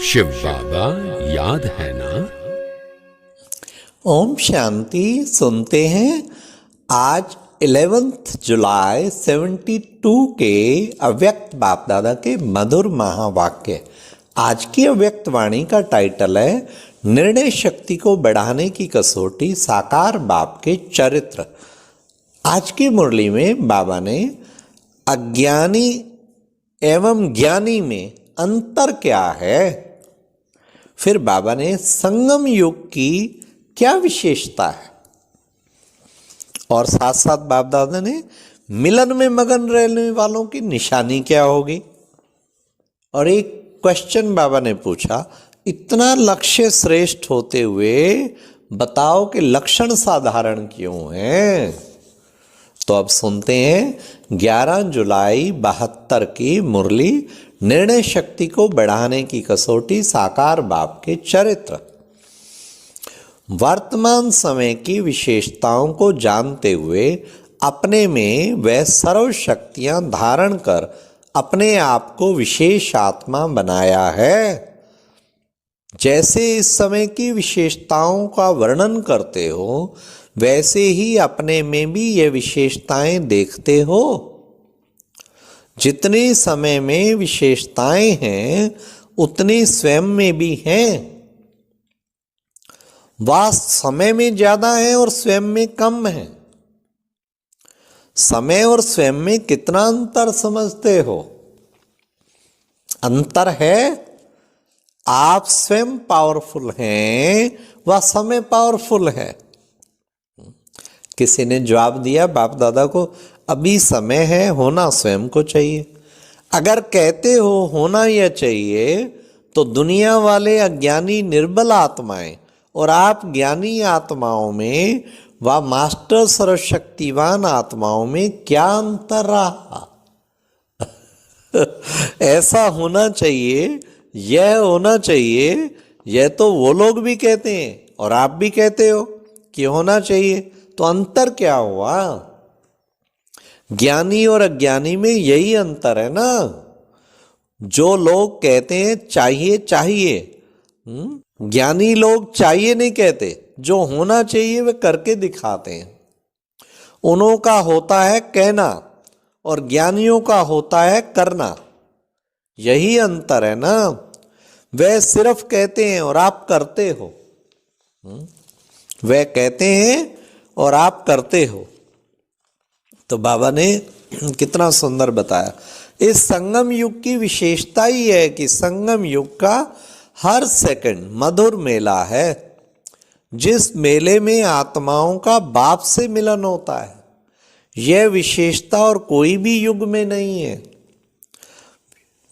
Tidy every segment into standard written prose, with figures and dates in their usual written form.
शिव बाबा याद है ना। ओम शांति। सुनते हैं आज 11 जुलाई 72 के अव्यक्त बाप दादा के मधुर महावाक्य। आज की अव्यक्त वाणी का टाइटल है निर्णय शक्ति को बढ़ाने की कसौटी, साकार बाप के चरित्र। आज की मुरली में बाबा ने अज्ञानी एवं ज्ञानी में अंतर क्या है, फिर बाबा ने संगम युग की क्या विशेषता है, और साथ साथ बाप दादा ने मिलन में मगन रहने वालों की निशानी क्या होगी। और एक क्वेश्चन बाबा ने पूछा, इतना लक्ष्य श्रेष्ठ होते हुए बताओ कि लक्षण साधारण क्यों हैं। तो अब सुनते हैं 11 जुलाई 72 की मुरली, निर्णय शक्ति को बढ़ाने की कसौटी, साकार बाप के चरित्र। वर्तमान समय की विशेषताओं को जानते हुए अपने में वह सर्व शक्तियां धारण कर अपने आप को विशेष आत्मा बनाया है। जैसे इस समय की विशेषताओं का वर्णन करते हो, वैसे ही अपने में भी ये विशेषताएं देखते हो। जितनी समय में विशेषताएं हैं उतनी स्वयं में भी हैं। वह समय में ज्यादा है और स्वयं में कम है। समय और स्वयं में कितना अंतर समझते हो? अंतर है, आप स्वयं पावरफुल हैं, वह समय पावरफुल है। किसी ने जवाब दिया बाप दादा को, अभी समय है, होना स्वयं को चाहिए। अगर कहते हो होना यह चाहिए, तो दुनिया वाले अज्ञानी निर्बल आत्माएं और आप ज्ञानी आत्माओं में व मास्टर सर्वशक्तिवान आत्माओं में क्या अंतर रहा? ऐसा होना चाहिए, यह होना चाहिए, यह तो वो लोग भी कहते हैं और आप भी कहते हो कि होना चाहिए। तो अंतर क्या हुआ? ज्ञानी और अज्ञानी में यही अंतर है ना। जो लोग कहते हैं चाहिए चाहिए, ज्ञानी लोग चाहिए नहीं कहते, जो होना चाहिए वे करके दिखाते हैं। उन्हों का होता है कहना और ज्ञानियों का होता है करना। यही अंतर है ना। वे सिर्फ कहते हैं और आप करते हो। वे कहते हैं और आप करते हो। तो बाबा ने कितना सुंदर बताया। इस संगम युग की विशेषता ही है कि संगम युग का हर सेकंड मधुर मेला है। जिस मेले में आत्माओं का बाप से मिलन होता है, यह विशेषता और कोई भी युग में नहीं है।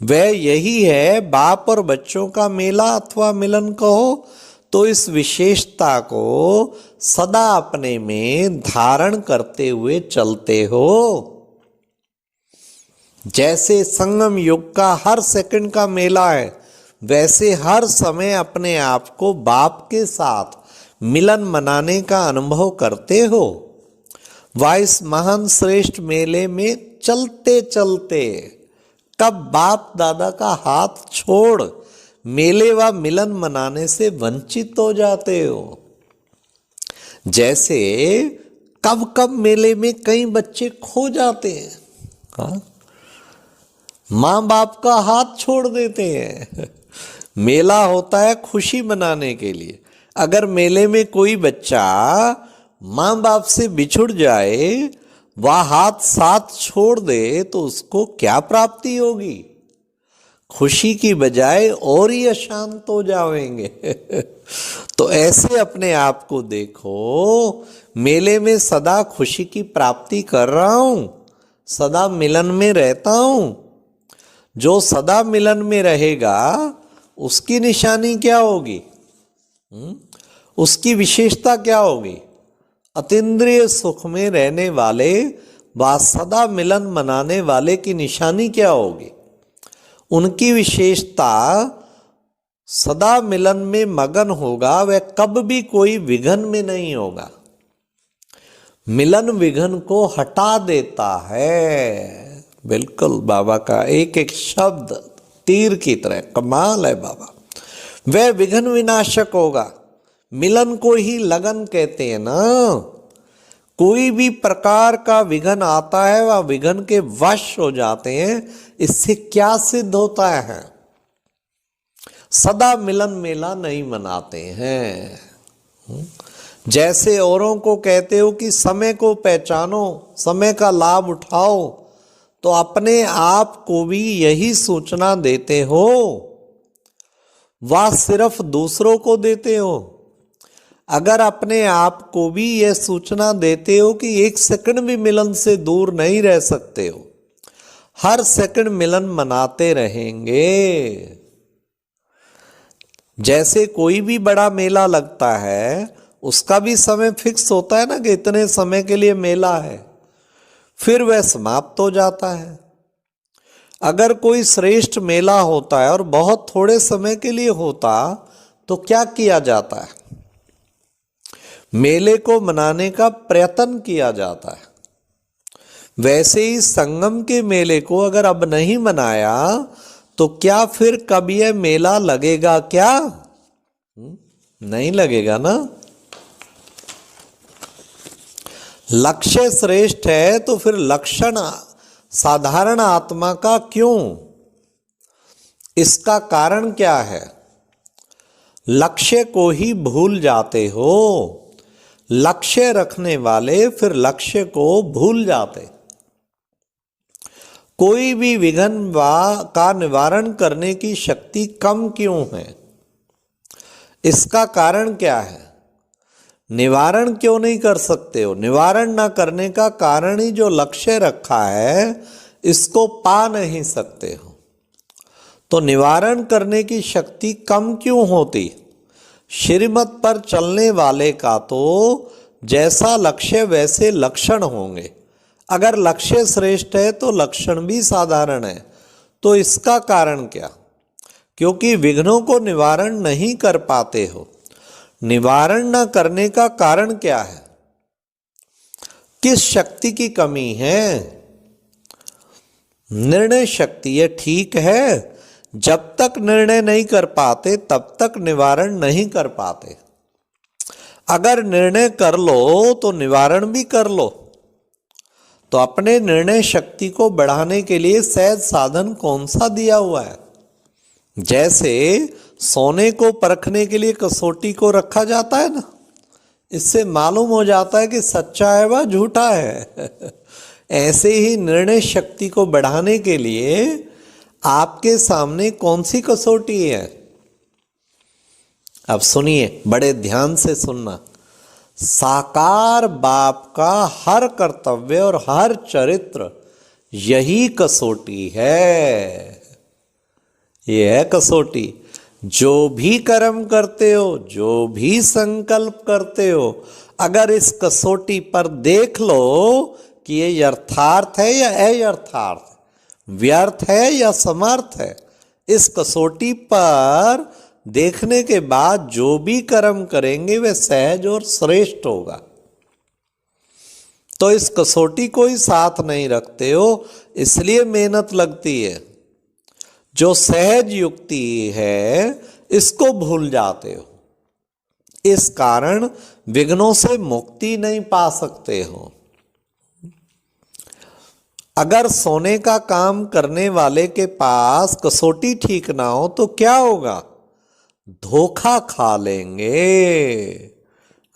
वह यही है, बाप और बच्चों का मेला अथवा मिलन कहो तो इस विशेषता को सदा अपने में धारण करते हुए चलते हो। जैसे संगम युग का हर सेकंड का मेला है, वैसे हर समय अपने आप को बाप के साथ मिलन मनाने का अनुभव करते हो। वह इस महान श्रेष्ठ मेले में चलते चलते कब बाप दादा का हाथ छोड़ मेले व मिलन मनाने से वंचित हो जाते हो। जैसे कब कब मेले में कई बच्चे खो जाते हैं, हाँ? माँ बाप का हाथ छोड़ देते हैं। मेला होता है खुशी मनाने के लिए। अगर मेले में कोई बच्चा माँ बाप से बिछुड़ जाए, वह हाथ साथ छोड़ दे, तो उसको क्या प्राप्ति होगी? खुशी की बजाय और ही अशांत हो जाएंगे। तो ऐसे अपने आप को देखो, मेले में सदा खुशी की प्राप्ति कर रहा हूं, सदा मिलन में रहता हूं। जो सदा मिलन में रहेगा उसकी निशानी क्या होगी? उसकी विशेषता क्या होगी? अतीन्द्रिय सुख में रहने वाले व सदा मिलन मनाने वाले की निशानी क्या होगी? उनकी विशेषता सदा मिलन में मगन होगा, वह कब भी कोई विघ्न में नहीं होगा। मिलन विघ्न को हटा देता है। बिल्कुल बाबा का एक एक शब्द तीर की तरह, कमाल है बाबा। वह विघ्न विनाशक होगा। मिलन को ही लगन कहते हैं ना। कोई भी प्रकार का विघ्न आता है वह विघ्न के वश हो जाते हैं। इससे क्या सिद्ध होता है? सदा मिलन मेला नहीं मनाते हैं। जैसे औरों को कहते हो कि समय को पहचानो, समय का लाभ उठाओ, तो अपने आप को भी यही सूचना देते हो, वह सिर्फ दूसरों को देते हो? अगर अपने आप को भी यह सूचना देते हो कि एक सेकंड भी मिलन से दूर नहीं रह सकते हो, हर सेकंड मिलन मनाते रहेंगे। जैसे कोई भी बड़ा मेला लगता है, उसका भी समय फिक्स होता है ना कि इतने समय के लिए मेला है, फिर वह समाप्त हो जाता है। अगर कोई श्रेष्ठ मेला होता है और बहुत थोड़े समय के लिए होता, तो क्या किया जाता है? मेले को मनाने का प्रयत्न किया जाता है। वैसे ही संगम के मेले को अगर अब नहीं मनाया, तो क्या फिर कब यह मेला लगेगा? क्या नहीं लगेगा ना। लक्ष्य श्रेष्ठ है तो फिर लक्षण साधारण आत्मा का क्यों? इसका कारण क्या है? लक्ष्य को ही भूल जाते हो। लक्ष्य रखने वाले फिर लक्ष्य को भूल जाते। कोई भी विघ्न का निवारण करने की शक्ति कम क्यों है? इसका कारण क्या है? निवारण क्यों नहीं कर सकते हो? निवारण ना करने का कारण ही जो लक्ष्य रखा है, इसको पा नहीं सकते हो। तो निवारण करने की शक्ति कम क्यों होती? श्रीमत पर चलने वाले का तो जैसा लक्ष्य वैसे लक्षण होंगे। अगर लक्ष्य श्रेष्ठ है तो लक्षण भी साधारण है। तो इसका कारण क्या? क्योंकि विघ्नों को निवारण नहीं कर पाते हो। निवारण न करने का कारण क्या है? किस शक्ति की कमी है? निर्णय शक्ति। ये ठीक है, जब तक निर्णय नहीं कर पाते तब तक निवारण नहीं कर पाते। अगर निर्णय कर लो तो निवारण भी कर लो। तो अपने निर्णय शक्ति को बढ़ाने के लिए सहज साधन कौन सा दिया हुआ है? जैसे सोने को परखने के लिए कसौटी को रखा जाता है ना, इससे मालूम हो जाता है कि सच्चा है वह झूठा है। ऐसे ही निर्णय शक्ति को बढ़ाने के लिए आपके सामने कौन सी कसौटी है? अब सुनिए, बड़े ध्यान से सुनना। साकार बाप का हर कर्तव्य और हर चरित्र यही कसौटी है। यह है कसौटी। जो भी कर्म करते हो, जो भी संकल्प करते हो, अगर इस कसौटी पर देख लो कि ये यथार्थ है या अयथार्थ, व्यर्थ है या समर्थ है, इस कसौटी पर देखने के बाद जो भी कर्म करेंगे वह सहज और श्रेष्ठ होगा। तो इस कसौटी को ही साथ नहीं रखते हो, इसलिए मेहनत लगती है। जो सहज युक्ति है इसको भूल जाते हो। इस कारण विघ्नों से मुक्ति नहीं पा सकते हो। अगर सोने का काम करने वाले के पास कसौटी ठीक ना हो तो क्या होगा? धोखा खा लेंगे।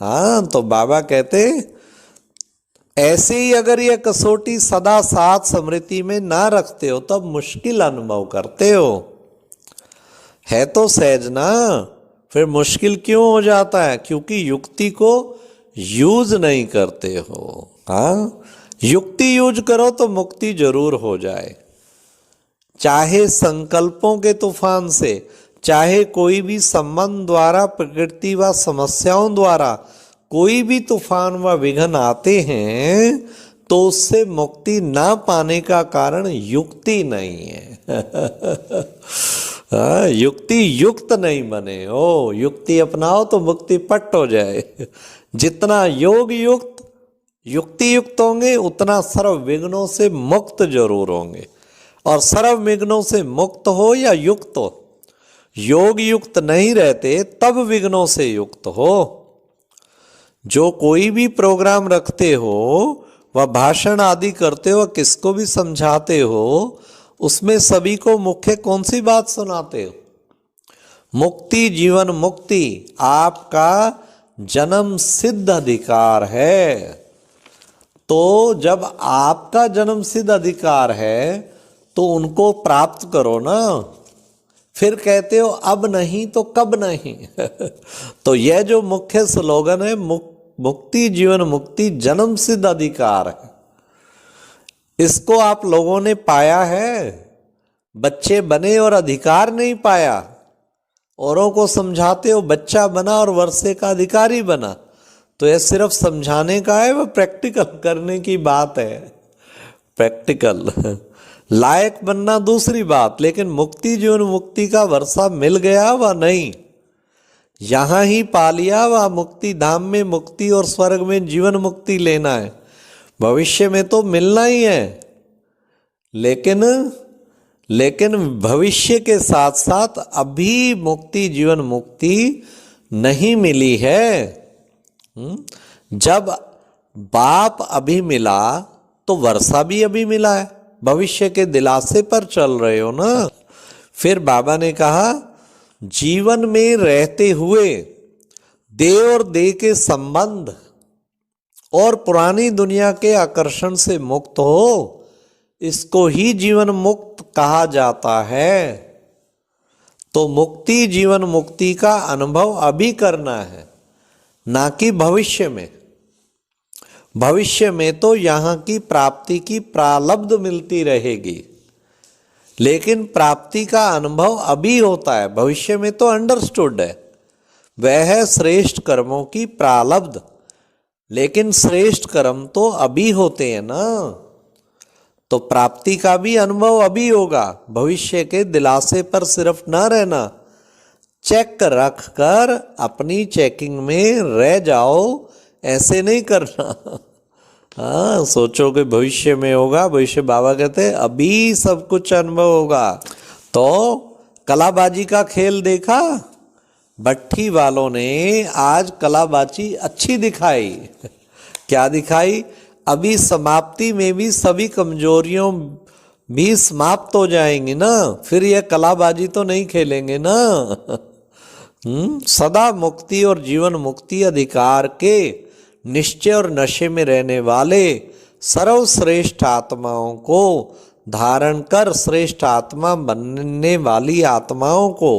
हाँ, तो बाबा कहते ऐसे ही अगर ये कसौटी सदा साथ स्मृति में ना रखते हो तब मुश्किल अनुभव करते हो। है तो सहज ना, फिर मुश्किल क्यों हो जाता है? क्योंकि युक्ति को यूज नहीं करते हो। हाँ, युक्ति यूज करो तो मुक्ति जरूर हो जाए। चाहे संकल्पों के तूफान से, चाहे कोई भी संबंध द्वारा, प्रकृति व समस्याओं द्वारा कोई भी तूफान व विघ्न आते हैं, तो उससे मुक्ति ना पाने का कारण युक्ति नहीं है। युक्ति युक्त नहीं बने हो। युक्ति अपनाओ तो मुक्ति पट हो जाए। जितना योग युक्त युक्ति युक्त होंगे उतना सर्व विघ्नों से मुक्त जरूर होंगे। और सर्व विघ्नों से मुक्त हो या युक्त हो, योग युक्त नहीं रहते तब विघ्नों से युक्त हो। जो कोई भी प्रोग्राम रखते हो, वह भाषण आदि करते हो, किसको भी समझाते हो, उसमें सभी को मुख्य कौन सी बात सुनाते हो? मुक्ति, जीवन मुक्ति आपका जन्म सिद्ध अधिकार है। तो जब आपका जन्म सिद्ध अधिकार है तो उनको प्राप्त करो ना। फिर कहते हो अब नहीं तो कब नहीं। तो यह जो मुख्य स्लोगन है, मुक्ति जीवन मुक्ति जन्म सिद्ध अधिकार है, इसको आप लोगों ने पाया है। बच्चे बने और अधिकार नहीं पाया। औरों को समझाते हो, बच्चा बना और वर्षे का अधिकारी बना। तो यह सिर्फ समझाने का है, वह प्रैक्टिकल करने की बात है। प्रैक्टिकल लायक बनना दूसरी बात, लेकिन मुक्ति जीवन मुक्ति का वर्षा मिल गया व नहीं, यहां ही पा लिया व मुक्ति धाम में मुक्ति और स्वर्ग में जीवन मुक्ति लेना है। भविष्य में तो मिलना ही है, लेकिन भविष्य के साथ साथ अभी मुक्ति जीवन मुक्ति नहीं मिली है। जब बाप अभी मिला तो वर्षा भी अभी मिला है, भविष्य के दिलासे पर चल रहे हो ना। फिर बाबा ने कहा जीवन में रहते हुए देह और देह के संबंध और पुरानी दुनिया के आकर्षण से मुक्त हो, इसको ही जीवन मुक्त कहा जाता है। तो मुक्ति जीवन मुक्ति का अनुभव अभी करना है, ना कि भविष्य में। भविष्य में तो यहाँ की प्राप्ति की प्रालब्ध मिलती रहेगी, लेकिन प्राप्ति का अनुभव अभी होता है। भविष्य में तो अंडरस्टूड है, वह है श्रेष्ठ कर्मों की प्रालब्ध, लेकिन श्रेष्ठ कर्म तो अभी होते हैं ना। तो प्राप्ति का भी अनुभव अभी होगा। भविष्य के दिलासे पर सिर्फ न रहना, चेक रख कर अपनी चेकिंग में रह जाओ, ऐसे नहीं करना। हाँ, सोचो कि भविष्य में होगा। भविष्य बाबा कहते हैं अभी सब कुछ अनुभव होगा। तो कलाबाजी का खेल देखा, भट्ठी वालों ने आज कलाबाजी अच्छी दिखाई। क्या दिखाई? अभी समाप्ति में भी सभी कमजोरियों भी समाप्त हो जाएंगी ना, फिर यह कलाबाजी तो नहीं खेलेंगे ना। सदा मुक्ति और जीवन मुक्ति अधिकार के निश्चय और नशे में रहने वाले सर्वश्रेष्ठ आत्माओं को धारण कर श्रेष्ठ आत्मा बनने वाली आत्माओं को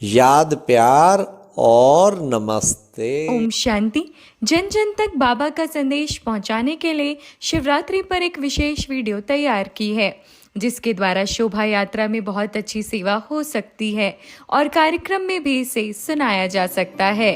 याद, प्यार और नमस्ते। ओम शांति। जन जन तक बाबा का संदेश पहुंचाने के लिए शिवरात्रि पर एक विशेष वीडियो तैयार की है, जिसके द्वारा शोभा यात्रा में बहुत अच्छी सेवा हो सकती है और कार्यक्रम में भी इसे सुनाया जा सकता है।